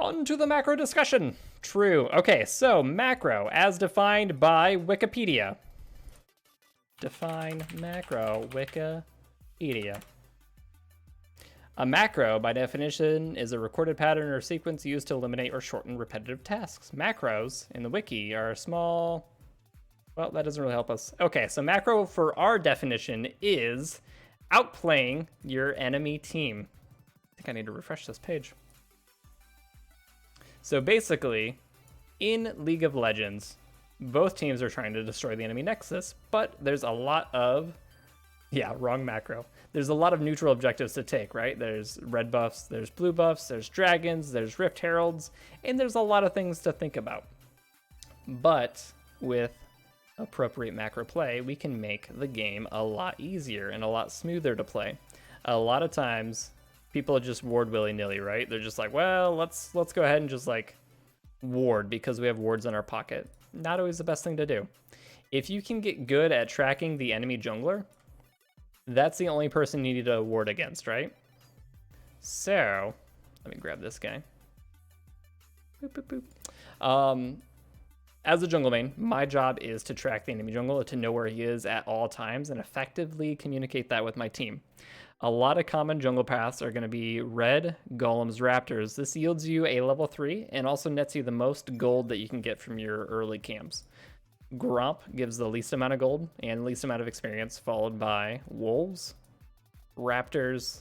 On to the macro discussion. True. Okay, so macro, as defined by Wikipedia. Define macro, Wikipedia. A macro, by definition, is a recorded pattern or sequence used to eliminate or shorten repetitive tasks. Macros, in the wiki, are small... Well, that doesn't really help us. Okay, so macro, for our definition, is outplaying your enemy team. I think I need to refresh this page. So basically, in League of Legends, both teams are trying to destroy the enemy nexus, but there's a lot of... Yeah, wrong macro. There's a lot of neutral objectives to take, right? There's red buffs, there's blue buffs, there's dragons, there's rift heralds, and there's a lot of things to think about. But with appropriate macro play, we can make the game a lot easier and a lot smoother to play. A lot of times, people just ward willy-nilly, right? They're just like, well, let's go ahead and just like ward because we have wards in our pocket. Not always the best thing to do. If you can get good at tracking the enemy jungler, that's the only person you need to ward against, right? So, let me grab this guy. Boop, boop, boop. As a jungle main, my job is to track the enemy jungle, to know where he is at all times, and effectively communicate that with my team. A lot of common jungle paths are going to be red, golems, raptors. This yields you a level 3 and also nets you the most gold that you can get from your early camps. Gromp gives the least amount of gold and the least amount of experience, followed by wolves, raptors,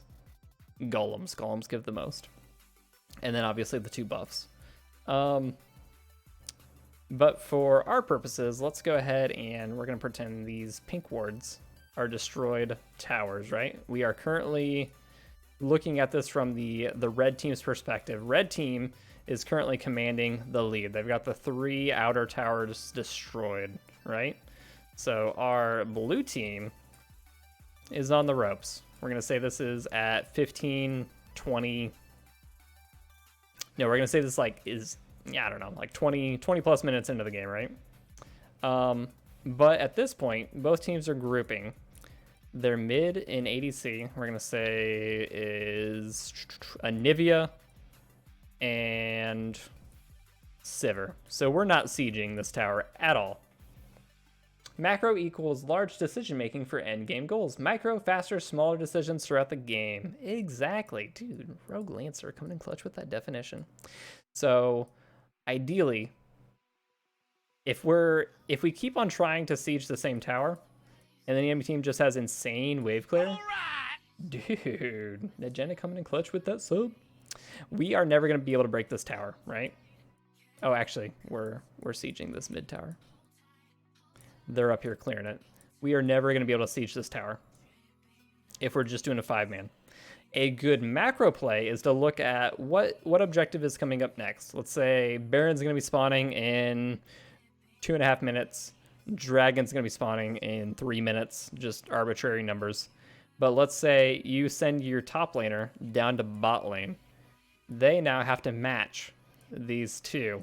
golems. Golems give the most. And then obviously the 2 buffs. But for our purposes, let's go ahead and we're going to pretend these pink wards are destroyed towers, right? We are currently looking at this from the red team's perspective. Red team is currently commanding the lead. They've got the 3 outer towers destroyed, right? So our blue team is on the ropes. We're going to say this is at 15, 20... No, we're going to say this like is, yeah, I don't know, like 20 plus minutes into the game, right? But at this point, both teams are grouping. Their mid in ADC, we're going to say is Anivia and Sivir. So we're not sieging this tower at all. Macro equals large decision making for end game goals. Micro, faster, smaller decisions throughout the game. Exactly. Dude, Rogue Lancer coming in clutch with that definition. So ideally, if we keep on trying to siege the same tower, and then the enemy team just has insane wave clear, dude, Jenna coming in clutch with that sub. We are never going to be able to break this tower, right? Oh, actually, we're sieging this mid tower. They're up here clearing it. We are never going to be able to siege this tower if we're just doing a 5-man. A good macro play is to look at what objective is coming up next. Let's say Baron's going to be spawning in 2.5 minutes. Dragon's going to be spawning in 3 minutes, just arbitrary numbers. But let's say you send your top laner down to bot lane. They now have to match these 2,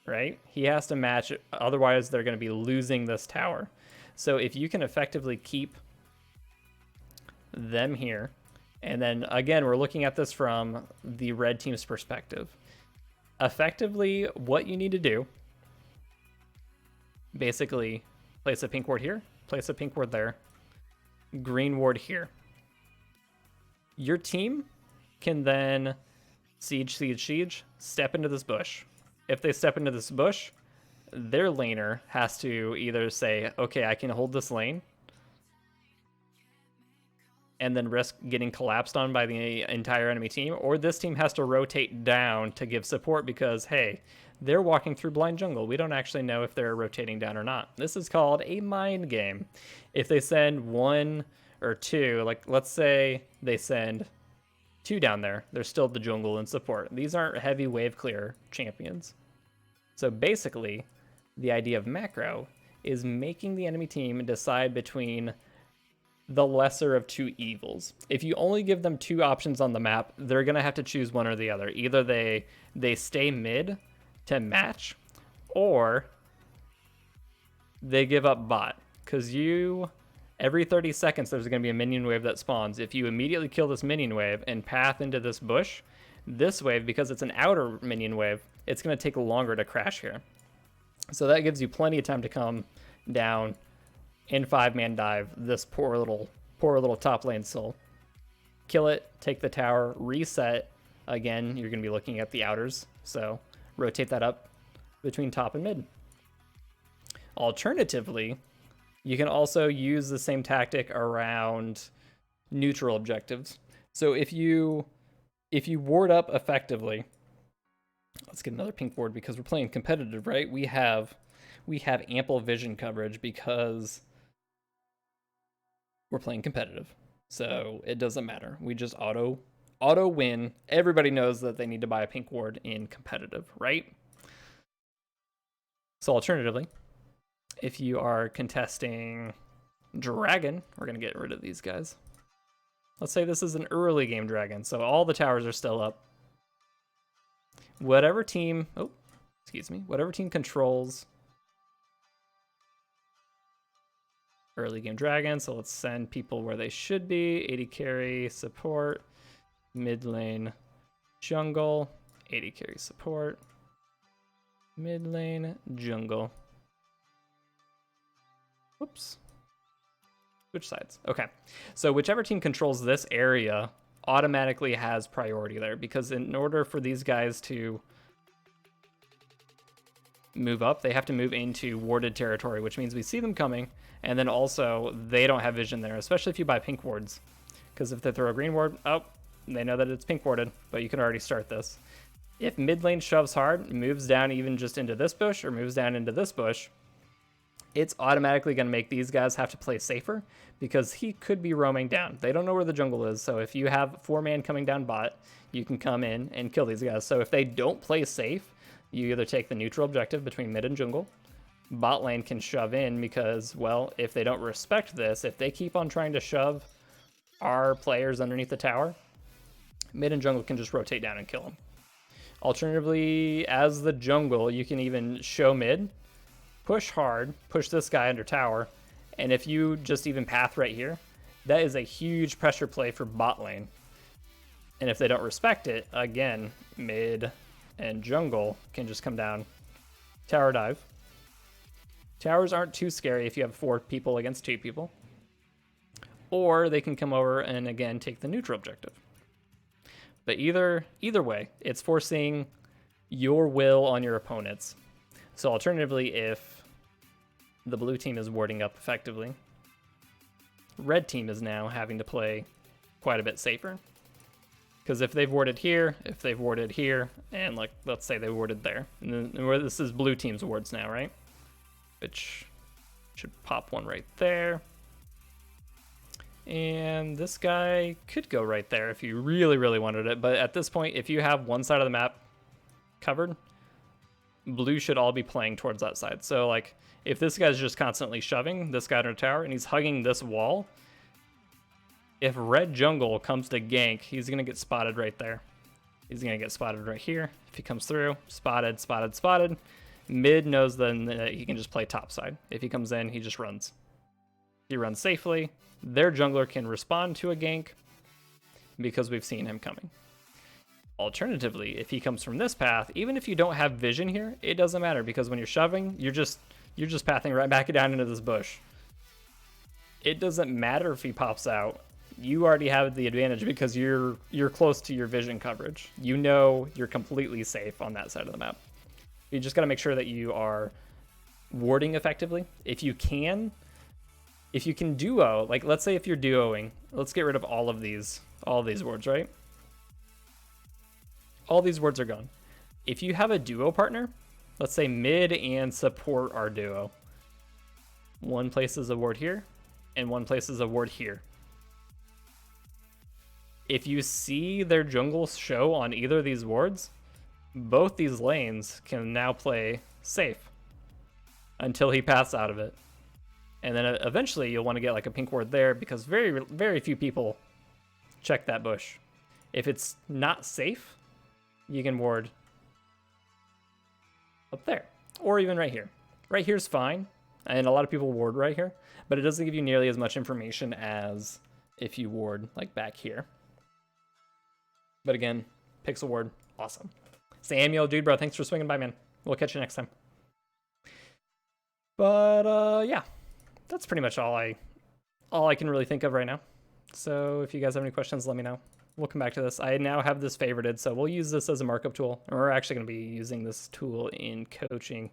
right? He has to match, otherwise they're going to be losing this tower. So if you can effectively keep them here, and then again, we're looking at this from the red team's perspective. Effectively, what you need to do, basically place a pink ward here, place a pink ward there, green ward here. Your team can then siege, step into this bush. If they step into this bush, their laner has to either say, okay, I can hold this lane, and then risk getting collapsed on by the entire enemy team, or this team has to rotate down to give support because, hey, they're walking through blind jungle. We don't actually know if they're rotating down or not. This is called a mind game. If they send 1 or 2, like let's say they send 2 down there, they're still the jungle and support. These aren't heavy wave clear champions. So basically, the idea of macro is making the enemy team decide between the lesser of 2 evils. If you only give them 2 options on the map, they're going to have to choose one or the other. Either they stay mid to match, or they give up bot. Because every 30 seconds, there's going to be a minion wave that spawns. If you immediately kill this minion wave and path into this bush, This wave, because it's an outer minion wave, it's going to take longer to crash here. So that gives you plenty of time to come down in 5-man dive this poor little top lane soul. Kill it, take the tower, reset. Again, you're going to be looking at the outers, so rotate that up between top and mid. Alternatively, you can also use the same tactic around neutral objectives. So if you ward up effectively, let's get another pink ward because we're playing competitive, right? We have ample vision coverage because we're playing competitive. So it doesn't matter. We just auto win. Everybody knows that they need to buy a pink ward in competitive, right? So alternatively, if you are contesting dragon, we're going to get rid of these guys. Let's say this is an early game dragon, so all the towers are still up. Whatever team controls early game dragon, so let's send people where they should be. 80 carry support, mid lane jungle, 80 carry support, mid lane jungle. Whoops. Switch sides. Okay. So whichever team controls this area automatically has priority there, because in order for these guys to move up, they have to move into warded territory, which means we see them coming, and then also they don't have vision there, especially if you buy pink wards, because if they throw a green ward, oh, they know that it's pink warded, but you can already start this. If mid lane shoves hard, moves down even just into this bush or moves down into this bush, it's automatically going to make these guys have to play safer because he could be roaming down. They don't know where the jungle is, so if you have 4-man coming down bot, you can come in and kill these guys. So if they don't play safe, you either take the neutral objective between mid and jungle. Bot lane can shove in because, well, if they don't respect this, if they keep on trying to shove our players underneath the tower, mid and jungle can just rotate down and kill them. Alternatively, as the jungle, you can even show mid, push hard, push this guy under tower, and if you just even path right here, that is a huge pressure play for bot lane. And if they don't respect it, again, mid and jungle can just come down, tower dive. Towers aren't too scary if you have 4 people against 2 people. Or they can come over and again take the neutral objective. But either way, it's forcing your will on your opponents. So alternatively, if the blue team is warding up effectively, red team is now having to play quite a bit safer. Because if they've warded here, if they've warded here, and like, let's say they warded there, and then this is blue team's wards now, right? Which should pop one right there. And this guy could go right there if you really, really wanted it. But at this point, if you have one side of the map covered, blue should all be playing towards that side. So like, if this guy's just constantly shoving this guy under the tower and he's hugging this wall, if red jungle comes to gank, he's going to get spotted right there. He's going to get spotted right here. If he comes through, spotted, spotted, spotted. Mid knows then that he can just play top side. If he comes in, he just runs. He runs safely. Their jungler can respond to a gank because we've seen him coming. Alternatively, if he comes from this path, even if you don't have vision here, it doesn't matter because when you're shoving, you're just pathing right back down into this bush. It doesn't matter if he pops out. You already have the advantage because you're close to your vision coverage. You know you're completely safe on that side of the map. You just got to make sure that you are warding effectively. If you can duo, like let's say if you're duoing, let's get rid of all these wards, right? All these wards are gone. If you have a duo partner, let's say mid and support are duo. One places a ward here, and one places a ward here. If you see their jungle show on either of these wards, both these lanes can now play safe until he passes out of it. And then eventually you'll want to get like a pink ward there because very, very few people check that bush. If it's not safe, you can ward up there or even right here. Right here's fine. And a lot of people ward right here, but it doesn't give you nearly as much information as if you ward like back here. But again, Pixel Ward, awesome. Samuel, dude, bro, thanks for swinging by, man. We'll catch you next time. But yeah, that's pretty much all I can really think of right now. So if you guys have any questions, let me know. We'll come back to this. I now have this favorited, so we'll use this as a markup tool. And we're actually going to be using this tool in coaching